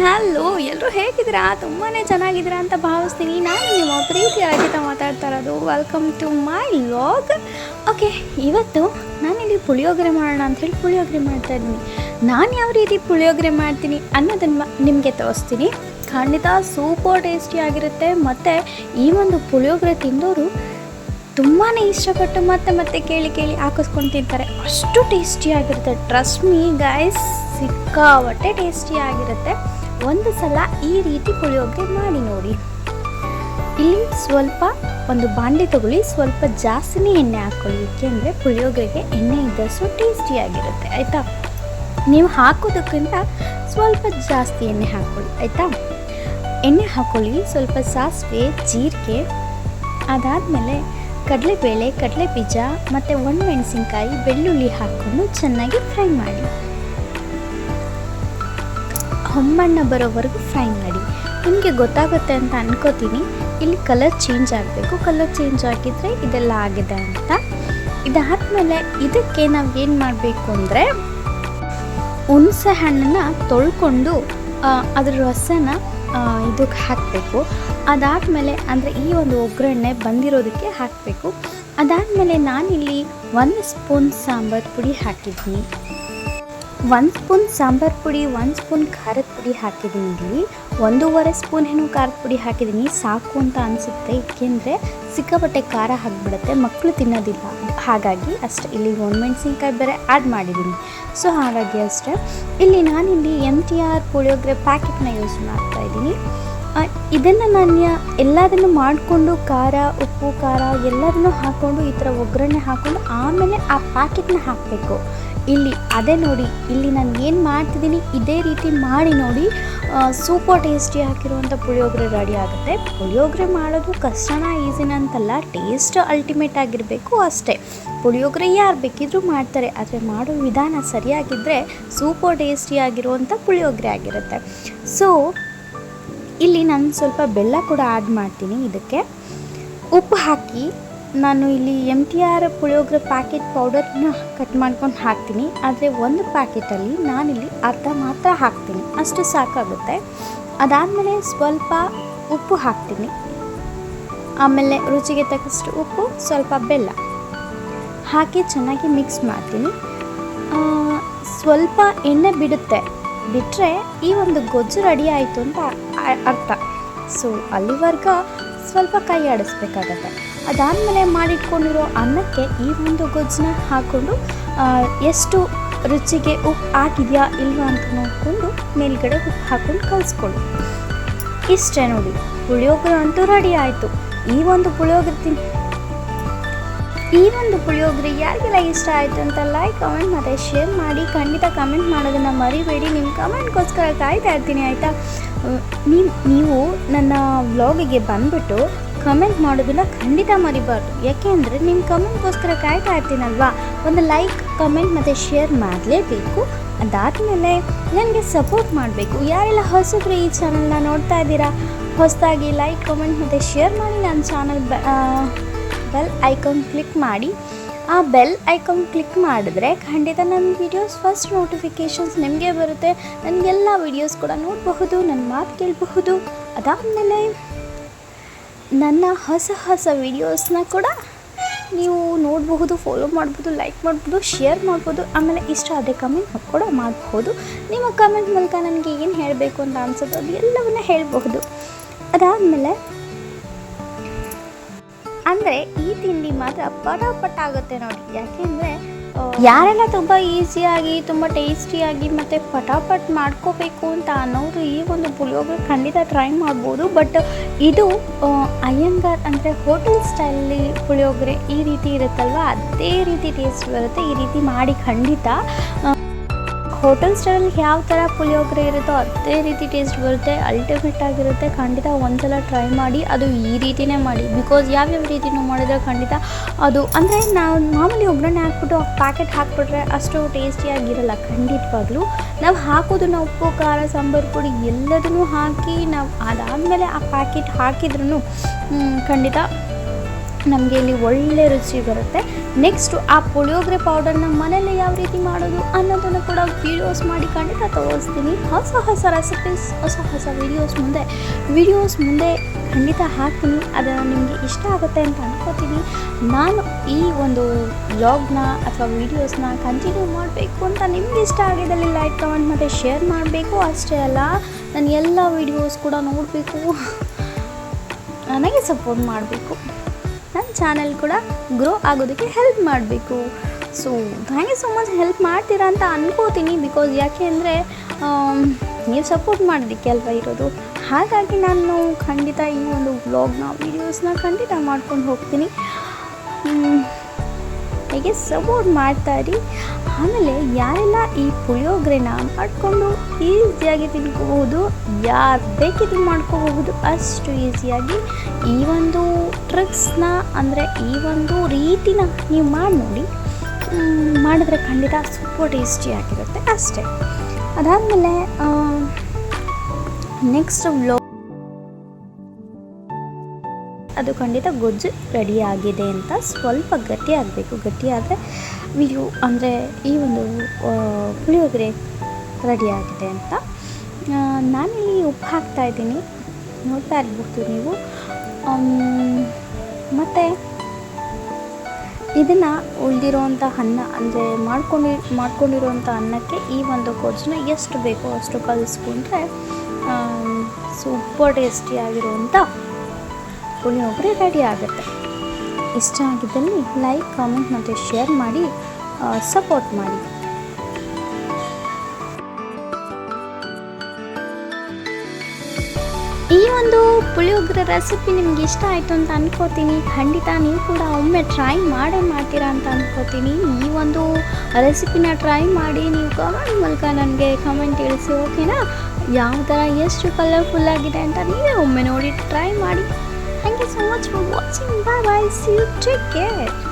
Hello ಎಲ್ಲರೂ ಹೇಗಿದ್ದೀರಾ? ತುಂಬಾ ಚೆನ್ನಾಗಿದ್ದೀರಾ ಅಂತ ಭಾವಿಸ್ತೀನಿ. ನಾನು ನಿಮ್ಮ ಪ್ರೀತಿಯ ರಚಿತಾ ಮಾತಾಡ್ತಾ ಇರೋದು. Welcome to my vlog. Okay, ಇವತ್ತು ನಾನಿಲ್ಲಿ ಪುಳಿಯೋಗರೆ ಮಾಡೋಣ ಅಂಥೇಳಿ ಪುಳಿಯೋಗರೆ ಮಾಡ್ತಾಯಿದ್ದೀನಿ. ನಾನು ಯಾವ ರೀತಿ ಪುಳಿಯೋಗರೆ ಮಾಡ್ತೀನಿ ಅನ್ನೋದನ್ನು ನಿಮಗೆ ತೋರಿಸ್ತೀನಿ. ಖಂಡಿತ ಸೂಪರ್ ಟೇಸ್ಟಿಯಾಗಿರುತ್ತೆ. ಮತ್ತು ಈ ಒಂದು ಪುಳಿಯೋಗರೆ ತಿಂದವರು ತುಂಬಾ ಇಷ್ಟಪಟ್ಟು ಮತ್ತೆ ಕೇಳಿ ಹಾಕಿಸ್ಕೊಂಡು ತಿಂತಾರೆ. ಅಷ್ಟು ಟೇಸ್ಟಿಯಾಗಿರುತ್ತೆ. ಟ್ರಸ್ಟ್ ಮೀ ಗೈಸ್, ಸಿಕ್ಕಾಪಟ್ಟೆ ಟೇಸ್ಟಿಯಾಗಿರುತ್ತೆ. ಒಂದು ಸಲ ಈ ರೀತಿ ಪುಳಿಯೋಗರೆ ಮಾಡಿ ನೋಡಿ. ಇಲ್ಲಿ ಸ್ವಲ್ಪ ಒಂದು ಬಾಂಡೆ ತಗೊಳ್ಳಿ, ಸ್ವಲ್ಪ ಜಾಸ್ತಿನೇ ಎಣ್ಣೆ ಹಾಕ್ಕೊಳ್ಳಿ. ಏಕೆಂದರೆ ಪುಳಿಯೋಗರೆಗೆ ಎಣ್ಣೆ ಇದ್ದಷ್ಟು ಟೇಸ್ಟಿಯಾಗಿರುತ್ತೆ, ಆಯಿತಾ? ನೀವು ಹಾಕೋದಕ್ಕಿಂತ ಸ್ವಲ್ಪ ಜಾಸ್ತಿ ಎಣ್ಣೆ ಹಾಕ್ಕೊಳ್ಳಿ, ಆಯಿತಾ? ಎಣ್ಣೆ ಹಾಕ್ಕೊಳ್ಳಿ, ಸ್ವಲ್ಪ ಸಾಸಿವೆ, ಜೀರಿಗೆ, ಅದಾದಮೇಲೆ ಕಡಲೆಬೇಳೆ, ಕಡಲೆಬೀಜ ಮತ್ತು ಒಣಮೆಣಸಿನ್ಕಾಯಿ, ಬೆಳ್ಳುಳ್ಳಿ ಹಾಕ್ಕೊಂಡು ಚೆನ್ನಾಗಿ ಫ್ರೈ ಮಾಡಿ. ಹೊಂಬಣ್ಣ ಬರೋವರೆಗೂ ಫ್ರೈ ಮಾಡಿ. ನಿಮಗೆ ಗೊತ್ತಾಗುತ್ತೆ ಅಂತ ಅನ್ಕೋತೀನಿ. ಇಲ್ಲಿ ಕಲರ್ ಚೇಂಜ್ ಆಗಬೇಕು. ಕಲರ್ ಚೇಂಜ್ ಆಗಿದ್ದರೆ ಇದೆಲ್ಲ ಆಗಿದೆ ಅಂತ. ಇದಾದಮೇಲೆ ಇದಕ್ಕೆ ನಾವು ಏನು ಮಾಡಬೇಕು ಅಂದರೆ, ಹುಣಸೆ ಹಣ್ಣನ್ನು ತೊಳ್ಕೊಂಡು ಅದರ ರಸನ ಇದಕ್ಕೆ ಹಾಕಬೇಕು. ಅದಾದಮೇಲೆ ಅಂದರೆ ಈ ಒಂದು ಒಗ್ಗರಣೆ ಬಂದಿರೋದಕ್ಕೆ ಹಾಕಬೇಕು. ಅದಾದಮೇಲೆ ನಾನಿಲ್ಲಿ 1 ಸ್ಪೂನ್ ಸಾಂಬಾರು ಪುಡಿ ಹಾಕಿದ್ದೀನಿ. 1 ಸ್ಪೂನ್ ಸಾಂಬಾರು ಪುಡಿ, 1 ಸ್ಪೂನ್ ಖಾರದ ಪುಡಿ ಹಾಕಿದ್ದೀನಿ. ಇಲ್ಲಿ 1.5 ಸ್ಪೂನ್ ಏನೋ ಖಾರದ ಪುಡಿ ಹಾಕಿದ್ದೀನಿ. ಸಾಕು ಅಂತ ಅನಿಸುತ್ತೆ, ಏಕೆಂದರೆ ಸಿಕ್ಕಾಪಟ್ಟೆ ಖಾರ ಹಾಕಿಬಿಡುತ್ತೆ, ಮಕ್ಕಳು ತಿನ್ನೋದಿಲ್ಲ. ಹಾಗಾಗಿ ಅಷ್ಟೇ. ಇಲ್ಲಿ ಒಣಮೆಣಸಿನ್ಕಾಯಿ ಬೇರೆ ಆ್ಯಡ್ ಮಾಡಿದ್ದೀನಿ. ಸೊ ಹಾಗಾಗಿ ಅಷ್ಟೇ. ಇಲ್ಲಿ ನಾನಿಲ್ಲಿ MTR ಪುಳಿಯೋಗರೆ ಪ್ಯಾಕೆಟ್ನ ಯೂಸ್ ಮಾಡ್ತಾಯಿದ್ದೀನಿ. ಇದನ್ನು ನಾನು ಎಲ್ಲದನ್ನು ಮಾಡಿಕೊಂಡು ಖಾರ, ಉಪ್ಪು, ಖಾರ ಎಲ್ಲದನ್ನು ಹಾಕ್ಕೊಂಡು ಈ ಥರ ಒಗ್ಗರಣೆ ಹಾಕ್ಕೊಂಡು ಆಮೇಲೆ ಆ ಪ್ಯಾಕೆಟ್ನ ಹಾಕಬೇಕು. ಇಲ್ಲಿ ಅದೇ ನೋಡಿ, ಇಲ್ಲಿ ನಾನು ಏನು ಮಾಡ್ತಿದ್ದೀನಿ ಇದೇ ರೀತಿ ಮಾಡಿ ನೋಡಿ. ಸೂಪರ್ ಟೇಸ್ಟಿ ಹಾಕಿರುವಂಥ ಪುಳಿಯೋಗರೆ ರೆಡಿ ಆಗುತ್ತೆ. ಪುಳಿಯೋಗರೆ ಮಾಡೋದು ಕಷ್ಟನ ಈಸಿನ ಅಂತಲ್ಲ, ಟೇಸ್ಟ್ ಅಲ್ಟಿಮೇಟ್ ಆಗಿರಬೇಕು ಅಷ್ಟೇ. ಪುಳಿಯೋಗರೆ ಯಾರು ಬೇಕಿದ್ರೂ ಮಾಡ್ತಾರೆ, ಆದರೆ ಮಾಡೋ ವಿಧಾನ ಸರಿಯಾಗಿದ್ದರೆ ಸೂಪರ್ ಟೇಸ್ಟಿ ಆಗಿರುವಂಥ ಪುಳಿಯೋಗರೆ ಆಗಿರುತ್ತೆ. ಸೊ ಇಲ್ಲಿ ನಾನು ಸ್ವಲ್ಪ ಬೆಲ್ಲ ಕೂಡ ಆ್ಯಡ್ ಮಾಡ್ತೀನಿ. ಇದಕ್ಕೆ ಉಪ್ಪು ಹಾಕಿ ನಾನು ಇಲ್ಲಿ MTR ಪುಳಿಯೋಗರೆ ಪ್ಯಾಕೆಟ್ ಪೌಡರ್ನ ಕಟ್ ಮಾಡ್ಕೊಂಡು ಹಾಕ್ತೀನಿ. ಆದರೆ ಒಂದು ಪ್ಯಾಕೆಟಲ್ಲಿ ನಾನಿಲ್ಲಿ ಅರ್ಧ ಮಾತ್ರ ಹಾಕ್ತೀನಿ, ಅಷ್ಟು ಸಾಕಾಗುತ್ತೆ. ಅದಾದಮೇಲೆ ಸ್ವಲ್ಪ ಉಪ್ಪು ಹಾಕ್ತೀನಿ. ಆಮೇಲೆ ರುಚಿಗೆ ತಕ್ಕಷ್ಟು ಉಪ್ಪು, ಸ್ವಲ್ಪ ಬೆಲ್ಲ ಹಾಕಿ ಚೆನ್ನಾಗಿ ಮಿಕ್ಸ್ ಮಾಡ್ತೀನಿ. ಸ್ವಲ್ಪ ಎಣ್ಣೆ ಬಿಟ್ಟರೆ ಈ ಒಂದು ಗೊಜ್ಜು ರೆಡಿ ಆಯಿತು ಅಂತ ಅರ್ಥ. ಸೊ ಅಲ್ಲಿವರೆಗೂ ಸ್ವಲ್ಪ ಕೈ ಆಡಿಸ್ಬೇಕಾಗತ್ತೆ. ಅದಾದಮೇಲೆ ಮಾಡಿಟ್ಕೊಂಡಿರೋ ಅನ್ನಕ್ಕೆ ಈ ಒಂದು ಗೊಜ್ಜನ್ನ ಹಾಕ್ಕೊಂಡು ಎಷ್ಟು ರುಚಿಗೆ ಉಪ್ಪು ಆಗಿದೆಯಾ ಇಲ್ವಾ ಅಂತ ನೋಡಿಕೊಂಡು ಮೇಲ್ಗಡೆ ಉಪ್ಪು ಹಾಕ್ಕೊಂಡು ಕಲಿಸ್ಕೊಳ್ಳಿ. ಇಷ್ಟೇ ನೋಡಿ, ಪುಳಿಯೋಗರೆ ಅಂತೂ ರೆಡಿ ಆಯಿತು. ಈ ಒಂದು ಪುಳಿಯೋಗರೆ ಯಾರಿಗೆಲ್ಲ ಇಷ್ಟ ಆಯಿತು ಅಂತ ಲೈಕ್, ಕಮೆಂಟ್ ಮತ್ತು ಶೇರ್ ಮಾಡಿ. ಖಂಡಿತ ಕಮೆಂಟ್ ಮಾಡೋದನ್ನು ಮರಿಬೇಡಿ. ನಿಮ್ಮ ಕಮೆಂಟ್ಗೋಸ್ಕರ ಕಾಯ್ತಾ ಇರ್ತೀನಿ, ಆಯಿತಾ? ನೀವು ನನ್ನ ವ್ಲಾಗಿಗೆ ಬಂದುಬಿಟ್ಟು ಕಮೆಂಟ್ ಮಾಡೋದನ್ನು ಖಂಡಿತ ಮರಿಬಾರ್ದು. ಯಾಕೆಂದರೆ ನಿಮ್ಮ ಕಮೆಂಟ್ಗೋಸ್ಕರ ಕಾಯ್ತಾ ಇರ್ತೀನಲ್ವಾ. ಒಂದು ಲೈಕ್, ಕಮೆಂಟ್ ಮತ್ತು ಶೇರ್ ಮಾಡಲೇಬೇಕು. ಅದಾದಮೇಲೆ ನನಗೆ ಸಪೋರ್ಟ್ ಮಾಡಬೇಕು. ಯಾರೆಲ್ಲ ಹೊಸಬ್ರು ಈ ಚಾನಲ್ನ ನೋಡ್ತಾ ಇದ್ದೀರಾ, ಹೊಸದಾಗಿ ಲೈಕ್, ಕಮೆಂಟ್ ಮತ್ತು ಶೇರ್ ಮಾಡಿ. ನನ್ನ ಚಾನಲ್ ಬೆಲ್ ಐಕಾನ್ ಕ್ಲಿಕ್ ಮಾಡಿ. ಆ ಬೆಲ್ ಐಕಾನ್ ಕ್ಲಿಕ್ ಮಾಡಿದ್ರೆ ಖಂಡಿತ ನನ್ನ ವೀಡಿಯೋಸ್ ಫಸ್ಟ್ ನೋಟಿಫಿಕೇಷನ್ಸ್ ನಿಮಗೆ ಬರುತ್ತೆ. ನನಗೆಲ್ಲ ವೀಡಿಯೋಸ್ ಕೂಡ ನೋಡಬಹುದು, ನನ್ನ ಮಾತು ಕೇಳಬಹುದು. ಅದಾದಮೇಲೆ ನನ್ನ ಹೊಸ ವೀಡಿಯೋಸ್ನ ಕೂಡ ನೀವು ನೋಡಬಹುದು, ಫಾಲೋ ಮಾಡ್ಬೋದು, ಲೈಕ್ ಮಾಡ್ಬೋದು, ಶೇರ್ ಮಾಡ್ಬೋದು. ಆಮೇಲೆ ಇಷ್ಟ ಆದರೆ ಕಮೆಂಟ್ ಕೂಡ ಮಾಡಬಹುದು. ನಿಮ್ಮ ಕಮೆಂಟ್ ಮೂಲಕ ನನಗೆ ಏನು ಹೇಳಬೇಕು ಅಂತ ಅನ್ಸುತ್ತೋ ಅದು ಎಲ್ಲವನ್ನ ಹೇಳಬಹುದು. ಅದಾದಮೇಲೆ ಅಂದರೆ ಈ ತಿಂಡಿ ಮಾತ್ರ ಪಟಾಪಟ್ ಆಗುತ್ತೆ ನೋಡಿ. ಯಾಕೆಂದರೆ ಯಾರೆಲ್ಲ ತುಂಬ ಈಸಿಯಾಗಿ, ತುಂಬ ಟೇಸ್ಟಿಯಾಗಿ ಮತ್ತು ಪಟಾಪಟ್ ಮಾಡ್ಕೋಬೇಕು ಅಂತ ಅನ್ನೋರು ಈ ಒಂದು ಪುಳಿಯೋಗರೆ ಖಂಡಿತ ಟ್ರೈ ಮಾಡ್ಬೋದು. ಬಟ್ ಇದು ಅಯ್ಯಂಗಾರ್ ಅಂದರೆ ಹೋಟೆಲ್ ಸ್ಟೈಲಲ್ಲಿ ಪುಳಿಯೋಗರೆ ಈ ರೀತಿ ಇರುತ್ತಲ್ವ, ಅದೇ ರೀತಿ ಟೇಸ್ಟ್ ಬರುತ್ತೆ. ಈ ರೀತಿ ಮಾಡಿ ಖಂಡಿತ ಹೋಟೆಲ್ ಸ್ಟೈಲಲ್ಲಿ ಯಾವ ಥರ ಪುಳಿಯೋಗರೆ ಇರುತ್ತೋ ಅದೇ ರೀತಿ ಟೇಸ್ಟ್ ಬರುತ್ತೆ. ಅಲ್ಟಿಮೇಟ್ ಆಗಿರುತ್ತೆ. ಖಂಡಿತ ಒಂದ್ಸಲ ಟ್ರೈ ಮಾಡಿ. ಅದು ಈ ರೀತಿಯೇ ಮಾಡಿ, ಬಿಕಾಸ್ ಯಾವ್ಯಾವ ರೀತಿನೂ ಮಾಡಿದ್ರೆ ಖಂಡಿತ ಅದು ಅಂದರೆ ನಾವು ಮಾಮೂಲಿ ಒಗ್ಗರಣೆ ಹಾಕ್ಬಿಟ್ಟು ಆ ಪ್ಯಾಕೆಟ್ ಹಾಕ್ಬಿಟ್ರೆ ಅಷ್ಟು ಟೇಸ್ಟಿಯಾಗಿರಲ್ಲ. ಖಂಡಿತವಾಗ್ಲೂ ನಾವು ಹಾಕೋದನ್ನು ಉಪ್ಪು, ಖಾರ, ಸಾಂಬಾರು ಪುಡಿ ಎಲ್ಲದನ್ನೂ ಹಾಕಿ ನಾವು ಅದಾದಮೇಲೆ ಆ ಪ್ಯಾಕೆಟ್ ಹಾಕಿದ್ರೂ ಖಂಡಿತ ನಮಗೆ ಇಲ್ಲಿ ಒಳ್ಳೆ ರುಚಿ ಬರುತ್ತೆ. ನೆಕ್ಸ್ಟು ಆ ಪುಳಿಯೋಗರೆ ಪೌಡರ್ನ ಮನೇಲಿ ಯಾವ ರೀತಿ ಮಾಡೋದು ಅನ್ನೋದನ್ನು ಕೂಡ ವೀಡಿಯೋಸ್ ಮಾಡಿ ಖಂಡಿತ ತೋರಿಸ್ತೀನಿ. ಹೊಸ ಹೊಸ ರೆಸಿಪೀಸ್, ಹೊಸ ಹೊಸ ವೀಡಿಯೋಸ್ ಮುಂದೆ ಖಂಡಿತ ಹಾಕ್ತೀನಿ. ಅದು ನಿಮಗೆ ಇಷ್ಟ ಆಗುತ್ತೆ ಅಂತ ಅನ್ಕೋತೀನಿ. ನಾನು ಈ ಒಂದು ವ್ಲಾಗ್ನ ಅಥವಾ ವೀಡಿಯೋಸ್ನ ಕಂಟಿನ್ಯೂ ಮಾಡಬೇಕು ಅಂತ ನಿಮ್ಗೆ ಇಷ್ಟ ಆಗಿದ್ದಲ್ಲಿ ಲೈಕ್, ಕಮೆಂಟ್ ಮತ್ತು ಶೇರ್ ಮಾಡಬೇಕು. ಅಷ್ಟೇ ಅಲ್ಲ, ನಾನು ಎಲ್ಲ ವೀಡಿಯೋಸ್ ಕೂಡ ನೋಡಬೇಕು, ನನಗೆ ಸಪೋರ್ಟ್ ಮಾಡಬೇಕು, ನನ್ನ ಚಾನಲ್ ಕೂಡ ಗ್ರೋ ಆಗೋದಕ್ಕೆ ಹೆಲ್ಪ್ ಮಾಡಬೇಕು. So thank you so much. Help ಮಾಡ್ತೀರಾ ಅಂತ ಅನ್ಕೋತೀನಿ. ಬಿಕಾಸ್ ಯಾಕೆ ಅಂದರೆ ನೀವು ಸಪೋರ್ಟ್ ಮಾಡೋದಕ್ಕೆ ಅಲ್ವಾ ಇರೋದು. ಹಾಗಾಗಿ ನಾನು ಖಂಡಿತ ಈ ಒಂದು ವ್ಲಾಗ್ನ ವೀಡಿಯೋಸ್ನ ಖಂಡಿತ ಮಾಡ್ಕೊಂಡು ಹೋಗ್ತೀನಿ. ಹೀಗೆ ಸಪೋರ್ಟ್ ಮಾಡ್ತಾಯಿರಿ. ಆಮೇಲೆ ಯಾರೆಲ್ಲ ಈ ಪುಳಿಯೋಗರೆನ ಮಾಡಿಕೊಂಡು ಈಸಿಯಾಗಿ ತಿನ್ಕೋಬಹುದು, ಯಾರು ಬೇಕಿದ್ದು ಮಾಡ್ಕೋಬಹುದು, ಅಷ್ಟು ಈಸಿಯಾಗಿ ಈ ಒಂದು ಟ್ರಿಕ್ಸ್ನ ಅಂದರೆ ಈ ಒಂದು ರೀತಿನ ನೀವು ಮಾಡಿ ನೋಡಿ. ಮಾಡಿದ್ರೆ ಖಂಡಿತ ಸೂಪರ್ ಟೇಸ್ಟಿಯಾಗಿರುತ್ತೆ ಅಷ್ಟೇ. ಅದಾದಮೇಲೆ ನೆಕ್ಸ್ಟ್ ವ್ಲಾಗ್ ಅದು ಖಂಡಿತ ಗೊಜ್ಜು ರೆಡಿಯಾಗಿದೆ ಅಂತ ಸ್ವಲ್ಪ ಗಟ್ಟಿ ಆಗಬೇಕು. ಗಟ್ಟಿ ಆದರೆ ವಿಡಿಯೋ ಅಂದರೆ ಈ ಒಂದು ಪುಳಿಯೋಗರೆ ರೆಡಿಯಾಗಿದೆ ಅಂತ. ನಾನಿಲ್ಲಿ ಉಪ್ಪು ಹಾಕ್ತಾಯಿದ್ದೀನಿ, ನೋಡ್ತಾ ಇರ್ಬೋದು ನೀವು. ಮತ್ತು ಇದನ್ನು ಉಳಿದಿರೋವಂಥ ಅನ್ನ ಅಂದರೆ ಮಾಡ್ಕೊಂಡಿರೋವಂಥ ಅನ್ನಕ್ಕೆ ಈ ಒಂದು ಗೊಜ್ಜನ್ನ ಎಷ್ಟು ಬೇಕೋ ಅಷ್ಟು ಕಲಿಸ್ಕೊಂಡ್ರೆ ಸೂಪರ್ ಟೇಸ್ಟಿಯಾಗಿರುವಂಥ ಪುಳಿಯೋಗರೆ ರೆಡಿ ಆಗುತ್ತೆ. ಇಷ್ಟ ಆಗಿದ್ದಲ್ಲಿ ಲೈಕ್, ಕಾಮೆಂಟ್ ಮತ್ತು ಶೇರ್ ಮಾಡಿ ಸಪೋರ್ಟ್ ಮಾಡಿ. ಈ ಒಂದು ಪುಳಿಯೋಗರೆ ರೆಸಿಪಿ ನಿಮ್ಗೆ ಇಷ್ಟ ಆಯಿತು ಅಂತ ಅನ್ಕೋತೀನಿ. ಖಂಡಿತ ನೀವು ಕೂಡ ಒಮ್ಮೆ ಟ್ರೈ ಮಾಡ್ತೀರಾ ಅಂತ ಅನ್ಕೋತೀನಿ. ಈ ಒಂದು ರೆಸಿಪಿನ ಟ್ರೈ ಮಾಡಿ ನೀವು ಕಮೆಂಟ್ ಮೂಲಕ ನನಗೆ ಕಮೆಂಟ್ ತಿಳಿಸಿ, ಓಕೆನಾ? ಯಾವ ಥರ ಎಷ್ಟು ಕಲರ್ಫುಲ್ಲಾಗಿದೆ ಅಂತ ನೀವೇ ಒಮ್ಮೆ ನೋಡಿ ಟ್ರೈ ಮಾಡಿ. Thank you so much for watching. Bye bye. See you. Take care.